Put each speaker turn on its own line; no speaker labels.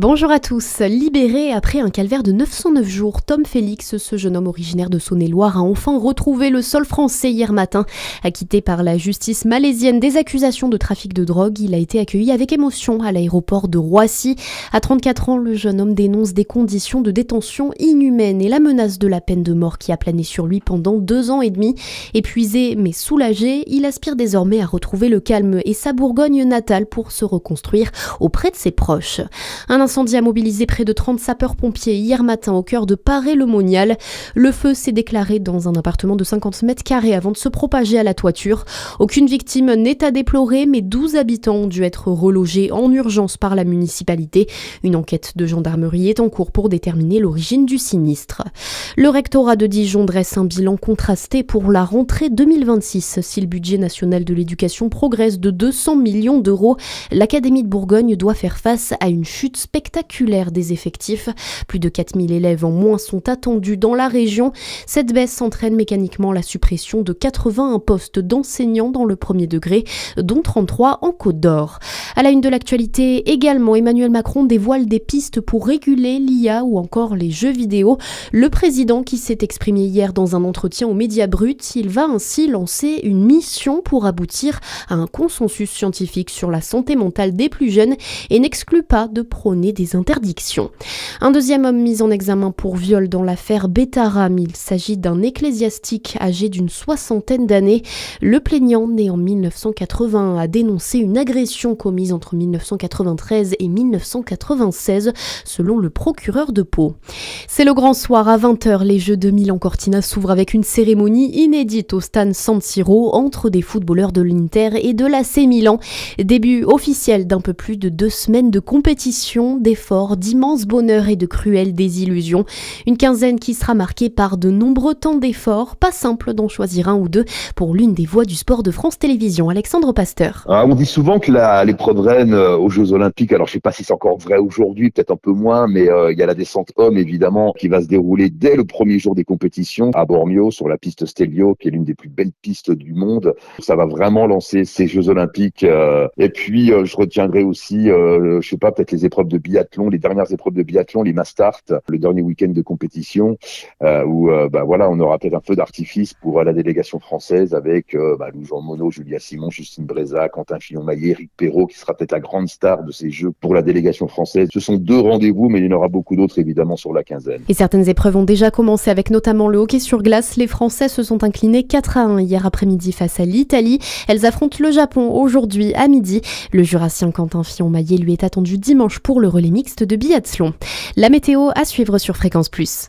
Bonjour à tous. Libéré après un calvaire de 909 jours, Tom Félix, ce jeune homme originaire de Saône-et-Loire, a enfin retrouvé le sol français hier matin. Acquitté par la justice malaisienne des accusations de trafic de drogue, il a été accueilli avec émotion à l'aéroport de Roissy. À 34 ans, le jeune homme dénonce des conditions de détention inhumaines et la menace de la peine de mort qui a plané sur lui pendant 2 ans et demi. Épuisé mais soulagé, il aspire désormais à retrouver le calme et sa Bourgogne natale pour se reconstruire auprès de ses proches. Un incendie a mobilisé près de 30 sapeurs-pompiers hier matin au cœur de Paray-le-Monial. Le feu s'est déclaré dans un appartement de 50 mètres carrés avant de se propager à la toiture. Aucune victime n'est à déplorer, mais 12 habitants ont dû être relogés en urgence par la municipalité. Une enquête de gendarmerie est en cours pour déterminer l'origine du sinistre. Le rectorat de Dijon dresse un bilan contrasté pour la rentrée 2026. Si le budget national de l'éducation progresse de 200 millions d'euros, l'Académie de Bourgogne doit faire face à une chute spectaculaire des effectifs. Plus de 4000 élèves en moins sont attendus dans la région. Cette baisse entraîne mécaniquement la suppression de 81 postes d'enseignants dans le premier degré, dont 33 en Côte d'Or. À la une de l'actualité également, Emmanuel Macron dévoile des pistes pour réguler l'IA ou encore les jeux vidéo. Le président qui s'est exprimé hier dans un entretien aux Médias Bruts, il va ainsi lancer une mission pour aboutir à un consensus scientifique sur la santé mentale des plus jeunes et n'exclut pas de prôner des interdictions. Un deuxième homme mis en examen pour viol dans l'affaire Betaram. Il s'agit d'un ecclésiastique âgé d'une 60aine d'années. Le plaignant, né en 1981, a dénoncé une agression commise entre 1993 et 1996, selon le procureur de Pau. C'est le grand soir à 20h. Les Jeux de Milan-Cortina s'ouvrent avec une cérémonie inédite au stade San Siro entre des footballeurs de l'Inter et de l'AC Milan. Début officiel d'un peu plus de 2 semaines de compétition, d'efforts, d'immenses bonheurs et de cruelles désillusions. Une quinzaine qui sera marquée par de nombreux temps d'efforts, pas simple d'en choisir un ou deux pour l'une des voix du sport de France Télévisions. Alexandre Pasteur.
On dit souvent que l'épreuve reine aux Jeux Olympiques, alors je sais pas si c'est encore vrai aujourd'hui, peut-être un peu moins, mais il y a la descente homme évidemment qui va se dérouler dès le premier jour des compétitions à Bormio sur la piste Stelvio, qui est l'une des plus belles pistes du monde. Ça va vraiment lancer ces Jeux Olympiques. Et puis je retiendrai aussi, je sais pas, peut-être les épreuves de biathlon, les dernières épreuves de biathlon, les Mastart, le dernier week-end de compétition, où on aura peut-être un feu d'artifice pour la délégation française avec Lou Jean Monod, Julia Simon, Justine Breza, Quentin Fillon-Maillet, Eric Perrault, qui sera peut-être la grande star de ces Jeux pour la délégation française. Ce sont 2 rendez-vous, mais il y en aura beaucoup d'autres évidemment sur la quinzaine.
Et certaines épreuves ont déjà commencé avec notamment le hockey sur glace. Les Français se sont inclinés 4-1 hier après-midi face à l'Italie. Elles affrontent le Japon aujourd'hui à midi. Le Jurassien Quentin Fillon-Maillet lui est attendu dimanche pour le relais mixte de biathlon. La météo à suivre sur Fréquence Plus.